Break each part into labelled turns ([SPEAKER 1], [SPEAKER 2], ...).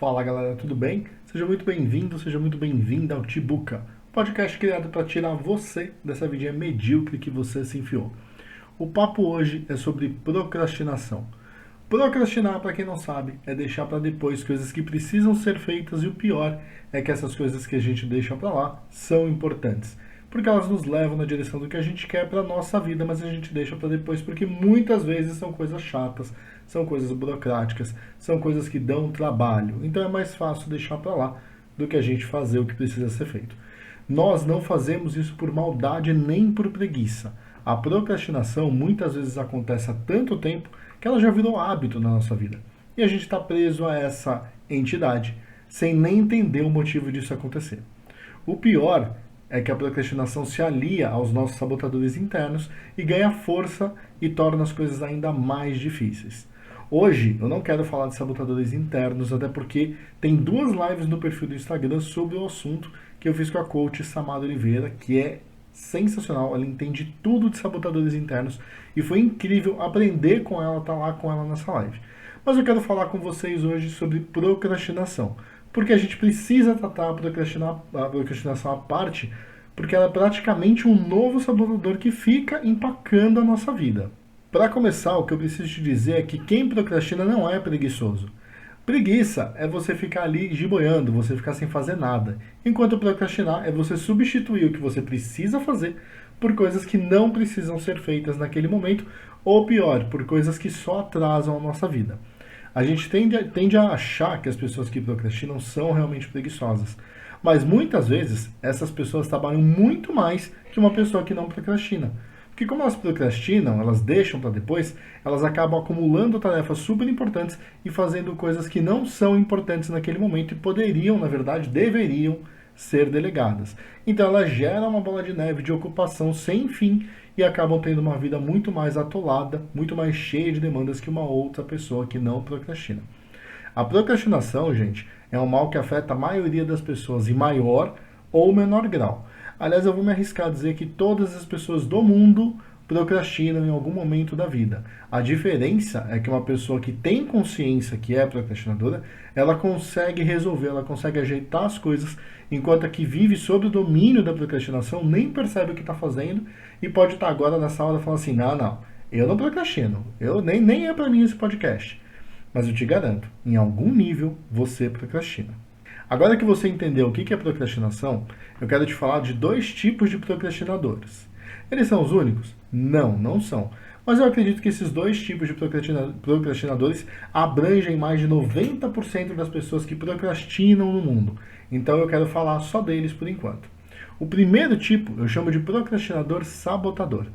[SPEAKER 1] Fala galera, tudo bem? Seja muito bem-vindo, seja muito bem-vinda ao Tibuca, podcast criado para tirar você dessa vidinha medíocre que você se enfiou. O papo hoje é sobre procrastinação. Procrastinar, para quem não sabe, é deixar para depois coisas que precisam ser feitas e o pior é que essas coisas que a gente deixa para lá são importantes, porque elas nos levam na direção do que a gente quer para nossa vida, mas a gente deixa para depois porque muitas vezes são coisas chatas, são coisas burocráticas, são coisas que dão trabalho. Então é mais fácil deixar para lá do que a gente fazer o que precisa ser feito. Nós não fazemos isso por maldade nem por preguiça. A procrastinação muitas vezes acontece há tanto tempo que ela já virou hábito na nossa vida. E a gente está preso a essa entidade sem nem entender o motivo disso acontecer. O pior é que a procrastinação se alia aos nossos sabotadores internos e ganha força e torna as coisas ainda mais difíceis. Hoje eu não quero falar de sabotadores internos, até porque tem 2 lives no perfil do Instagram sobre o assunto que eu fiz com a coach Samara Oliveira, que é sensacional, ela entende tudo de sabotadores internos e foi incrível aprender com ela, estar lá com ela nessa live. Mas eu quero falar com vocês hoje sobre procrastinação, porque a gente precisa tratar a procrastinação à parte, porque ela é praticamente um novo sabotador que fica empacando a nossa vida. Para começar, o que eu preciso te dizer é que quem procrastina não é preguiçoso. Preguiça é você ficar ali giboiando, você ficar sem fazer nada. Enquanto procrastinar é você substituir o que você precisa fazer por coisas que não precisam ser feitas naquele momento, ou pior, por coisas que só atrasam a nossa vida. A gente tende a achar que as pessoas que procrastinam são realmente preguiçosas. Mas muitas vezes essas pessoas trabalham muito mais que uma pessoa que não procrastina. Porque como elas procrastinam, elas deixam para depois, elas acabam acumulando tarefas super importantes e fazendo coisas que não são importantes naquele momento e poderiam, na verdade, deveriam ser delegadas. Então elas geram uma bola de neve de ocupação sem fim e acabam tendo uma vida muito mais atolada, muito mais cheia de demandas que uma outra pessoa que não procrastina. A procrastinação, gente, é um mal que afeta a maioria das pessoas em maior ou menor grau. Aliás, eu vou me arriscar a dizer que todas as pessoas do mundo procrastinam em algum momento da vida. A diferença é que uma pessoa que tem consciência que é procrastinadora, ela consegue resolver, ela consegue ajeitar as coisas, enquanto a que vive sob o domínio da procrastinação nem percebe o que está fazendo e pode estar agora nessa hora falando assim, não, eu não procrastino, nem é para mim esse podcast. Mas eu te garanto, em algum nível você procrastina. Agora que você entendeu o que é procrastinação, eu quero te falar de 2 tipos de procrastinadores. Eles são os únicos? Não, não são. Mas eu acredito que esses 2 tipos de procrastinadores abrangem mais de 90% das pessoas que procrastinam no mundo. Então eu quero falar só deles por enquanto. O primeiro tipo eu chamo de procrastinador sabotador.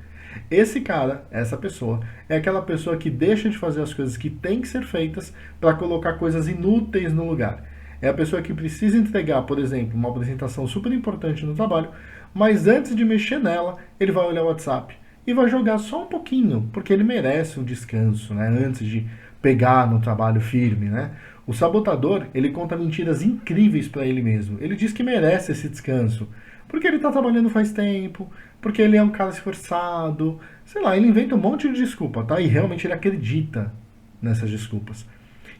[SPEAKER 1] Esse cara, essa pessoa, é aquela pessoa que deixa de fazer as coisas que têm que ser feitas para colocar coisas inúteis no lugar. É a pessoa que precisa entregar, por exemplo, uma apresentação super importante no trabalho, mas antes de mexer nela, ele vai olhar o WhatsApp e vai jogar só um pouquinho, porque ele merece um descanso, né, antes de pegar no trabalho firme, né? O sabotador, ele conta mentiras incríveis para ele mesmo. Ele diz que merece esse descanso, porque ele está trabalhando faz tempo, porque ele é um cara esforçado, sei lá, ele inventa um monte de desculpa, tá? E realmente ele acredita nessas desculpas.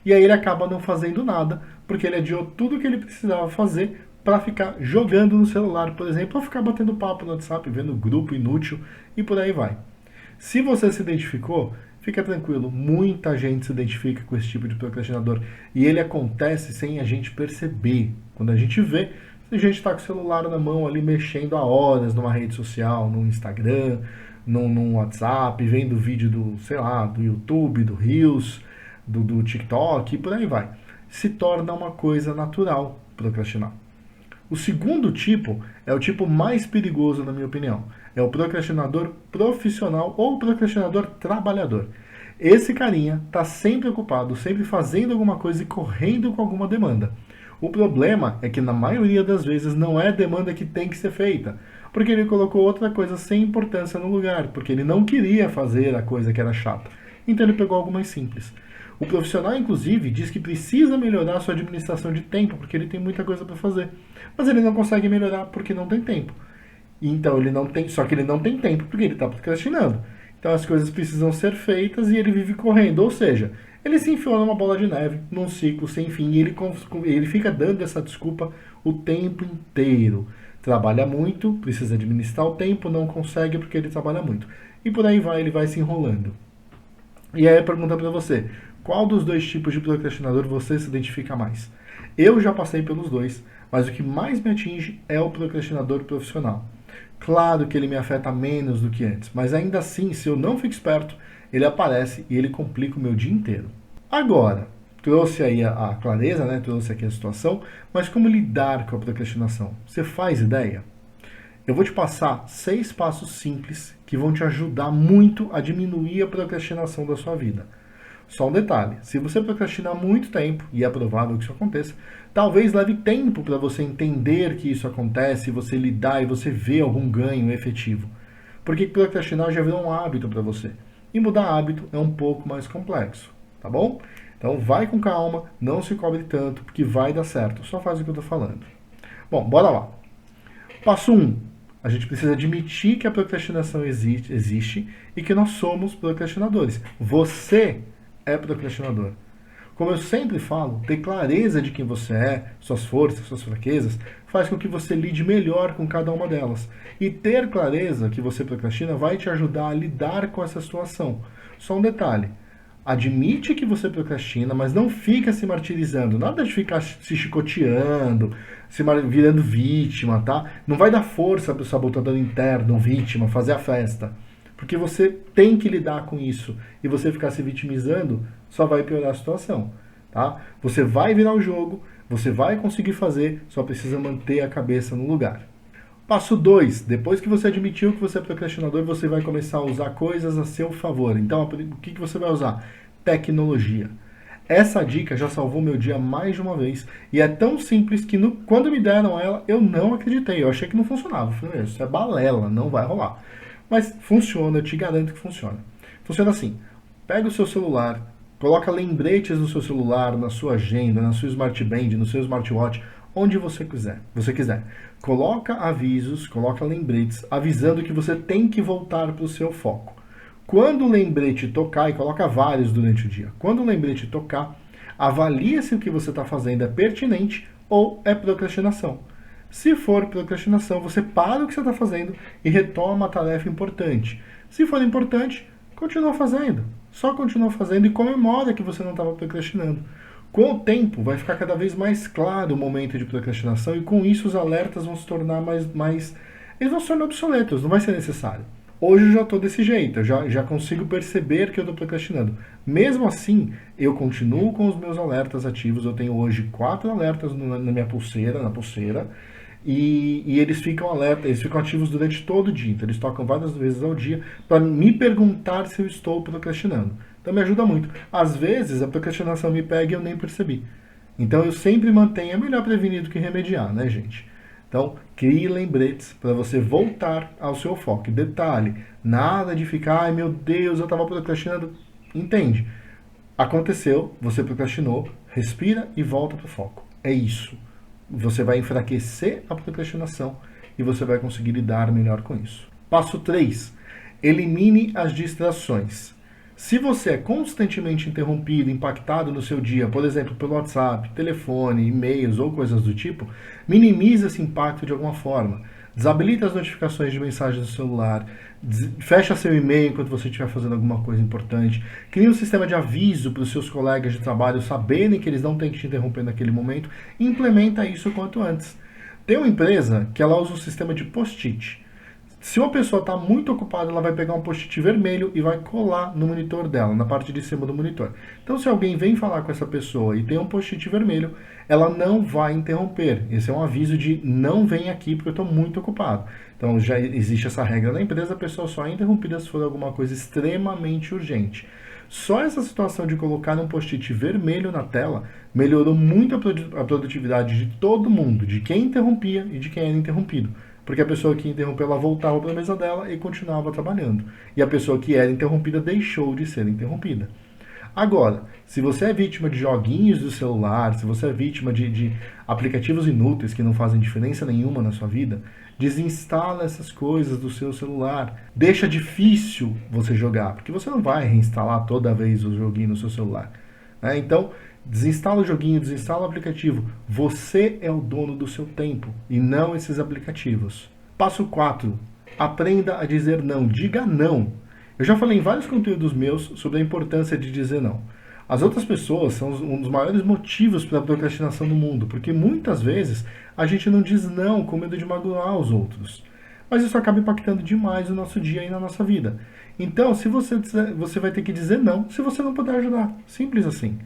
[SPEAKER 1] E aí ele acaba não fazendo nada, porque ele adiou tudo o que ele precisava fazer para ficar jogando no celular, por exemplo, ou ficar batendo papo no WhatsApp, vendo grupo inútil e por aí vai. Se você se identificou, fica tranquilo, muita gente se identifica com esse tipo de procrastinador e ele acontece sem a gente perceber. Quando a gente vê, a gente está com o celular na mão ali mexendo há horas numa rede social, no Instagram, no WhatsApp, vendo vídeo do, sei lá, do YouTube, do Reels, do TikTok e por aí vai. Se torna uma coisa natural procrastinar. O segundo tipo é o tipo mais perigoso, na minha opinião. É o procrastinador profissional ou procrastinador trabalhador. Esse carinha está sempre ocupado, sempre fazendo alguma coisa e correndo com alguma demanda. O problema é que na maioria das vezes não é demanda que tem que ser feita, porque ele colocou outra coisa sem importância no lugar, porque ele não queria fazer a coisa que era chata. Então ele pegou algo mais simples. O profissional, inclusive, diz que precisa melhorar sua administração de tempo, porque ele tem muita coisa para fazer. Mas ele não consegue melhorar porque não tem tempo. Então ele não tem, só que ele não tem tempo porque ele está procrastinando. Então as coisas precisam ser feitas e ele vive correndo. Ou seja, Ele se enfiou numa bola de neve, num ciclo sem fim, e ele fica dando essa desculpa o tempo inteiro. Trabalha muito, precisa administrar o tempo, não consegue porque ele trabalha muito. E por aí vai, ele vai se enrolando. E aí a pergunta para você, qual dos dois tipos de procrastinador você se identifica mais? Eu já passei pelos dois, mas o que mais me atinge é o procrastinador profissional. Claro que ele me afeta menos do que antes, mas ainda assim, se eu não fico esperto, ele aparece e ele complica o meu dia inteiro. Agora, trouxe aí a clareza, né? Trouxe aqui a situação, mas como lidar com a procrastinação? Você faz ideia? Eu vou te passar 6 passos simples que vão te ajudar muito a diminuir a procrastinação da sua vida. Só um detalhe, se você procrastinar muito tempo, e é provável que isso aconteça, talvez leve tempo para você entender que isso acontece, você lidar e você ver algum ganho efetivo. Porque procrastinar já virou um hábito para você. E mudar hábito é um pouco mais complexo, tá bom? Então vai com calma, não se cobre tanto, porque vai dar certo. Só faz o que eu estou falando. Bom, bora lá. Passo 1. A gente precisa admitir que a procrastinação existe e que nós somos procrastinadores. Você é procrastinador. Como eu sempre falo, ter clareza de quem você é, suas forças, suas fraquezas, faz com que você lide melhor com cada uma delas. E ter clareza que você procrastina vai te ajudar a lidar com essa situação. Só um detalhe. Admite que você procrastina, mas não fica se martirizando. Nada de ficar se chicoteando, virando vítima, tá? Não vai dar força para o sabotador interno, vítima, fazer a festa. Porque você tem que lidar com isso. E você ficar se vitimizando só vai piorar a situação, tá? Você vai virar o jogo, você vai conseguir fazer, só precisa manter a cabeça no lugar. Passo 2. Depois que você admitiu que você é procrastinador, você vai começar a usar coisas a seu favor. Então, o que você vai usar? Tecnologia. Essa dica já salvou meu dia mais de uma vez. E é tão simples que quando me deram ela, eu não acreditei. Eu achei que não funcionava. Eu falei, isso é balela, não vai rolar. Mas funciona, eu te garanto que funciona. Funciona assim. Pega o seu celular, coloca lembretes no seu celular, na sua agenda, na sua Smart Band, no seu smartwatch, onde você quiser. Coloca avisos, coloca lembretes, avisando que você tem que voltar para o seu foco. Quando o lembrete tocar, e coloca vários durante o dia, quando o lembrete tocar, avalie se o que você está fazendo é pertinente ou é procrastinação. Se for procrastinação, você para o que você está fazendo e retoma a tarefa importante. Se for importante, continua fazendo. Só continua fazendo e comemora que você não estava procrastinando. Com o tempo, vai ficar cada vez mais claro o momento de procrastinação e com isso os alertas vão se tornar eles vão se tornar obsoletos, não vai ser necessário. Hoje eu já estou desse jeito, eu já consigo perceber que eu estou procrastinando. Mesmo assim, eu continuo com os meus alertas ativos. Eu tenho hoje 4 alertas na minha pulseira, e eles ficam eles ficam ativos durante todo o dia. Então eles tocam várias vezes ao dia para me perguntar se eu estou procrastinando. Então me ajuda muito. Às vezes a procrastinação me pega e eu nem percebi. Então eu sempre mantenho, é melhor prevenir do que remediar, né, gente? Então, crie lembretes para você voltar ao seu foco. Detalhe, nada de ficar, ai meu Deus, eu estava procrastinando. Entende? Aconteceu, você procrastinou, respira e volta para o foco. É isso. Você vai enfraquecer a procrastinação e você vai conseguir lidar melhor com isso. Passo 3. Elimine as distrações. Se você é constantemente interrompido, impactado no seu dia, por exemplo, pelo WhatsApp, telefone, e-mails ou coisas do tipo, minimize esse impacto de alguma forma. Desabilite as notificações de mensagens do celular, fecha seu e-mail enquanto você estiver fazendo alguma coisa importante, crie um sistema de aviso para os seus colegas de trabalho saberem que eles não têm que te interromper naquele momento e implementa isso quanto antes. Tem uma empresa que ela usa um sistema de post-it. Se uma pessoa está muito ocupada, ela vai pegar um post-it vermelho e vai colar no monitor dela, na parte de cima do monitor. Então, se alguém vem falar com essa pessoa e tem um post-it vermelho, ela não vai interromper. Esse é um aviso de não vem aqui porque eu estou muito ocupado. Então, já existe essa regra na empresa, a pessoa só é interrompida se for alguma coisa extremamente urgente. Só essa situação de colocar um post-it vermelho na tela melhorou muito a produtividade de todo mundo, de quem interrompia e de quem era interrompido. Porque a pessoa que interrompeu, ela voltava para a mesa dela e continuava trabalhando. E a pessoa que era interrompida deixou de ser interrompida. Agora, se você é vítima de joguinhos do celular, se você é vítima de aplicativos inúteis que não fazem diferença nenhuma na sua vida, desinstala essas coisas do seu celular. Deixa difícil você jogar, porque você não vai reinstalar toda vez o joguinho no seu celular. né? Então, desinstala o joguinho, desinstala o aplicativo. Você é o dono do seu tempo e não esses aplicativos. Passo 4. Aprenda a dizer não. Diga não. Eu já falei em vários conteúdos meus sobre a importância de dizer não. As outras pessoas são um dos maiores motivos para a procrastinação do mundo, porque muitas vezes a gente não diz não com medo de magoar os outros. Mas isso acaba impactando demais o nosso dia e na nossa vida. Então, se você vai ter que dizer não se você não puder ajudar. Simples assim.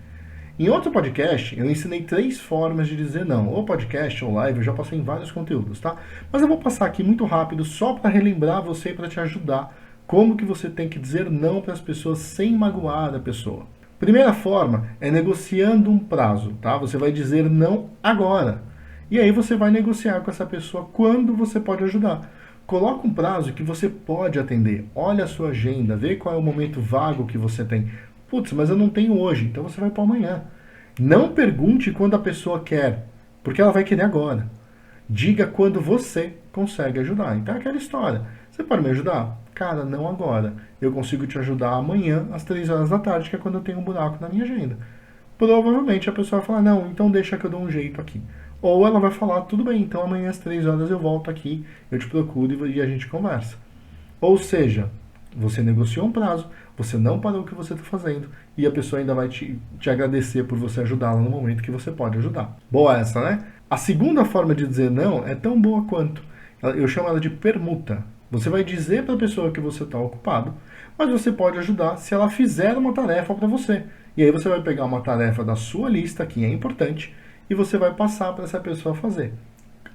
[SPEAKER 1] Em outro podcast, eu ensinei 3 formas de dizer não. Ou podcast ou live, eu já passei em vários conteúdos, tá? Mas eu vou passar aqui muito rápido só para relembrar você e para te ajudar como que você tem que dizer não para as pessoas sem magoar a pessoa. Primeira forma é negociando um prazo, tá? Você vai dizer não agora. E aí você vai negociar com essa pessoa quando você pode ajudar. Coloca um prazo que você pode atender. Olha a sua agenda, vê qual é o momento vago que você tem. Putz, mas eu não tenho hoje, então você vai para amanhã. Não pergunte quando a pessoa quer, porque ela vai querer agora. Diga quando você consegue ajudar. Então é aquela história. Você pode me ajudar? Cara, não agora. Eu consigo te ajudar amanhã, às 3 horas da tarde, que é quando eu tenho um buraco na minha agenda. Provavelmente a pessoa vai falar, não, então deixa que eu dou um jeito aqui. Ou ela vai falar, tudo bem, então amanhã às 3 horas eu volto aqui, eu te procuro e a gente conversa. Ou seja, você negociou um prazo, você não parou o que você está fazendo e a pessoa ainda vai te agradecer por você ajudá-la no momento que você pode ajudar. Boa essa, né? A segunda forma de dizer não é tão boa quanto. Eu chamo ela de permuta. Você vai dizer para a pessoa que você está ocupado, mas você pode ajudar se ela fizer uma tarefa para você. E aí você vai pegar uma tarefa da sua lista, que é importante, e você vai passar para essa pessoa fazer.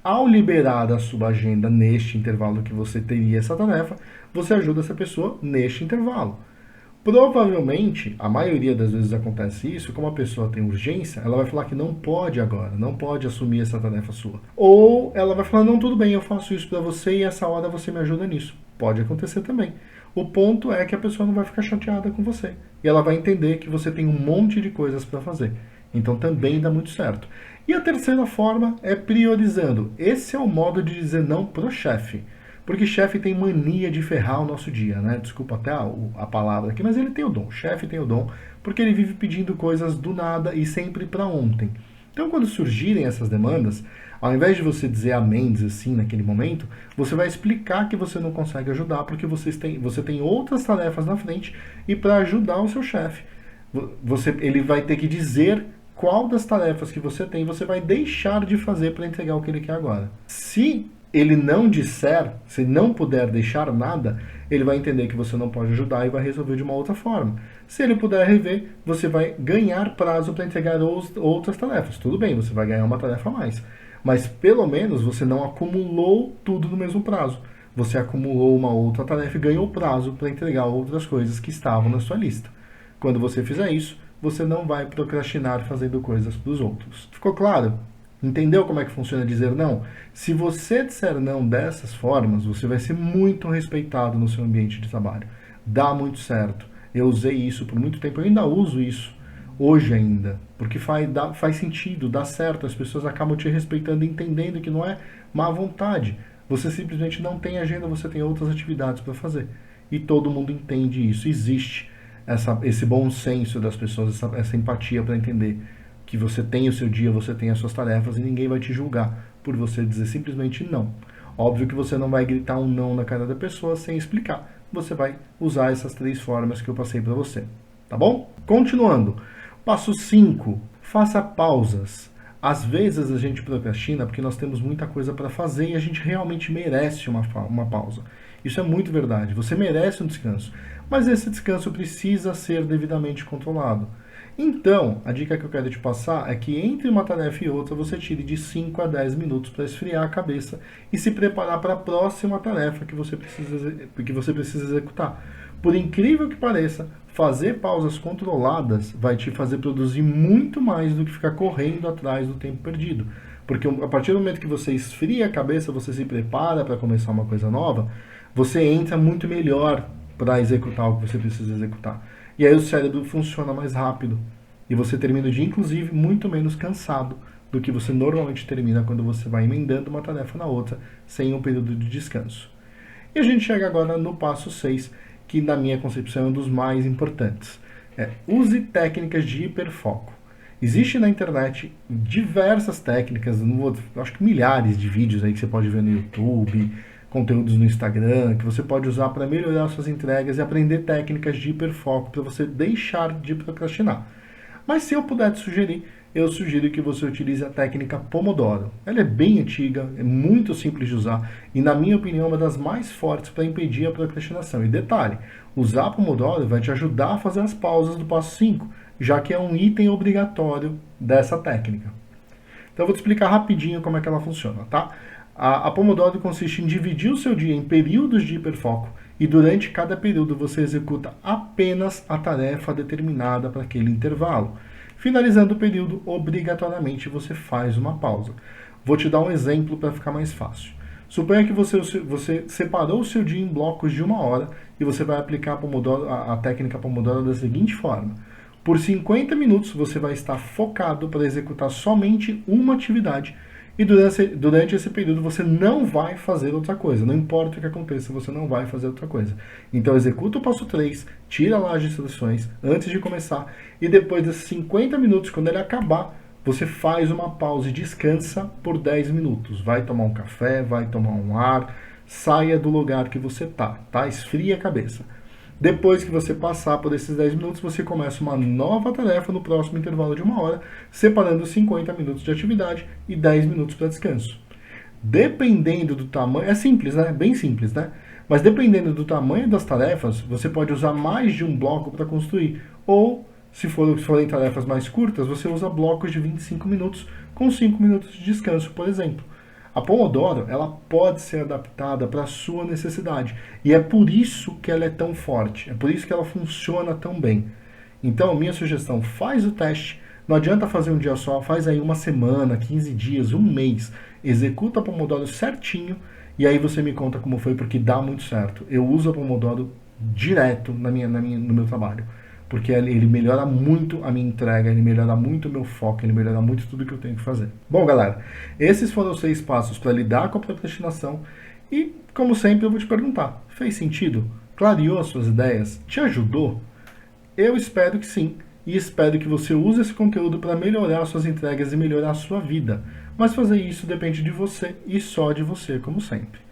[SPEAKER 1] Ao liberar a sua agenda neste intervalo que você teria essa tarefa, você ajuda essa pessoa neste intervalo. Provavelmente, a maioria das vezes acontece isso, como a pessoa tem urgência, ela vai falar que não pode agora, não pode assumir essa tarefa sua. Ou ela vai falar, não, tudo bem, eu faço isso para você e essa hora você me ajuda nisso. Pode acontecer também. O ponto é que a pessoa não vai ficar chateada com você. E ela vai entender que você tem um monte de coisas para fazer. Então também dá muito certo. E a terceira forma é priorizando. Esse é o modo de dizer não pro chefe. Porque chefe tem mania de ferrar o nosso dia, né? Desculpa até a palavra aqui, mas ele tem o dom. O chefe tem o dom, porque ele vive pedindo coisas do nada e sempre para ontem. Então, quando surgirem essas demandas, ao invés de você dizer amém, dizer sim naquele momento, você vai explicar que você não consegue ajudar porque você tem outras tarefas na frente e para ajudar o seu chefe, ele vai ter que dizer qual das tarefas que você tem você vai deixar de fazer para entregar o que ele quer agora. Se ele não disser, se não puder deixar nada, ele vai entender que você não pode ajudar e vai resolver de uma outra forma. Se ele puder rever, você vai ganhar prazo para entregar outras tarefas. Tudo bem, você vai ganhar uma tarefa a mais. Mas pelo menos você não acumulou tudo no mesmo prazo. Você acumulou uma outra tarefa e ganhou prazo para entregar outras coisas que estavam na sua lista. Quando você fizer isso, você não vai procrastinar fazendo coisas para os outros. Ficou claro? Entendeu como é que funciona dizer não? Se você disser não dessas formas, você vai ser muito respeitado no seu ambiente de trabalho. Dá muito certo. Eu usei isso por muito tempo, eu ainda uso isso hoje ainda, porque faz sentido, dá certo, as pessoas acabam te respeitando e entendendo que não é má vontade. Você simplesmente não tem agenda, você tem outras atividades para fazer. E todo mundo entende isso. Existe esse bom senso das pessoas, essa empatia para entender que você tem o seu dia, você tem as suas tarefas e ninguém vai te julgar por você dizer simplesmente não. Óbvio que você não vai gritar um não na cara da pessoa sem explicar. Você vai usar essas 3 formas que eu passei para você. Tá bom? Continuando. Passo 5. Faça pausas. Às vezes a gente procrastina porque nós temos muita coisa para fazer e a gente realmente merece uma pausa. Isso é muito verdade. Você merece um descanso. Mas esse descanso precisa ser devidamente controlado. Então, a dica que eu quero te passar é que entre uma tarefa e outra você tire de 5 a 10 minutos para esfriar a cabeça e se preparar para a próxima tarefa que você precisa executar. Por incrível que pareça, fazer pausas controladas vai te fazer produzir muito mais do que ficar correndo atrás do tempo perdido. Porque a partir do momento que você esfria a cabeça, você se prepara para começar uma coisa nova, você entra muito melhor para executar o que você precisa executar. E aí o cérebro funciona mais rápido. E você termina o dia, inclusive, muito menos cansado do que você normalmente termina quando você vai emendando uma tarefa na outra, sem um período de descanso. E a gente chega agora no passo 6, que na minha concepção é um dos mais importantes. use técnicas de hiperfoco. Existe na internet diversas técnicas, acho que milhares de vídeos aí que você pode ver no YouTube, conteúdos no Instagram, que você pode usar para melhorar suas entregas e aprender técnicas de hiperfoco para você deixar de procrastinar. Mas se eu puder te sugerir, eu sugiro que você utilize a técnica Pomodoro. Ela é bem antiga, é muito simples de usar e, na minha opinião, é uma das mais fortes para impedir a procrastinação. E detalhe, usar Pomodoro vai te ajudar a fazer as pausas do passo 5, já que é um item obrigatório dessa técnica. Então eu vou te explicar rapidinho como é que ela funciona, tá? A Pomodoro consiste em dividir o seu dia em períodos de hiperfoco e durante cada período você executa apenas a tarefa determinada para aquele intervalo. Finalizando o período, obrigatoriamente você faz uma pausa. Vou te dar um exemplo para ficar mais fácil. Suponha que você separou o seu dia em blocos de 1 hora e você vai aplicar a técnica Pomodoro da seguinte forma. Por 50 minutos você vai estar focado para executar somente uma atividade e durante esse período você não vai fazer outra coisa. Não importa o que aconteça, você não vai fazer outra coisa. Então executa o passo 3, tira lá as distrações antes de começar e depois desses 50 minutos, quando ele acabar, você faz uma pausa e descansa por 10 minutos. Vai tomar um café, vai tomar um ar, saia do lugar que você tá? Esfria a cabeça. Depois que você passar por esses 10 minutos, você começa uma nova tarefa no próximo intervalo de 1 hora, separando 50 minutos de atividade e 10 minutos para descanso. Dependendo do tamanho, é simples, né? Bem simples, né? Mas dependendo do tamanho das tarefas, você pode usar mais de um bloco para construir. Ou, se forem tarefas mais curtas, você usa blocos de 25 minutos com 5 minutos de descanso, por exemplo. A Pomodoro, ela pode ser adaptada para a sua necessidade. E é por isso que ela é tão forte. É por isso que ela funciona tão bem. Então, minha sugestão, faz o teste. Não adianta fazer um dia só, faz aí 1 semana, 15 dias, 1 mês. Executa a Pomodoro certinho e aí você me conta como foi, porque dá muito certo. Eu uso a Pomodoro direto no meu trabalho. Porque ele melhora muito a minha entrega, ele melhora muito o meu foco, ele melhora muito tudo que eu tenho que fazer. Bom, galera, esses foram os 6 passos para lidar com a procrastinação e, como sempre, eu vou te perguntar, fez sentido? Clareou as suas ideias? Te ajudou? Eu espero que sim, e espero que você use esse conteúdo para melhorar suas entregas e melhorar a sua vida. Mas fazer isso depende de você e só de você, como sempre.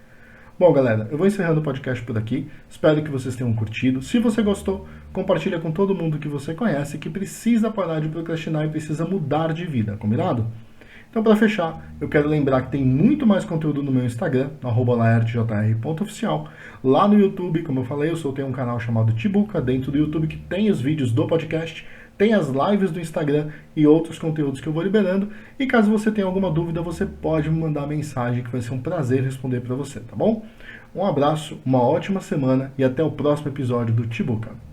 [SPEAKER 1] Bom, galera, eu vou encerrando o podcast por aqui. Espero que vocês tenham curtido. Se você gostou, compartilha com todo mundo que você conhece que precisa parar de procrastinar e precisa mudar de vida, combinado? Então, para fechar, eu quero lembrar que tem muito mais conteúdo no meu Instagram, @laertjr.oficial. Lá no YouTube, como eu falei, eu soltei um canal chamado Tibuca, dentro do YouTube, que tem os vídeos do podcast, tem as lives do Instagram e outros conteúdos que eu vou liberando. E caso você tenha alguma dúvida, você pode me mandar mensagem, que vai ser um prazer responder para você, tá bom? Um abraço, uma ótima semana e até o próximo episódio do Tibuca.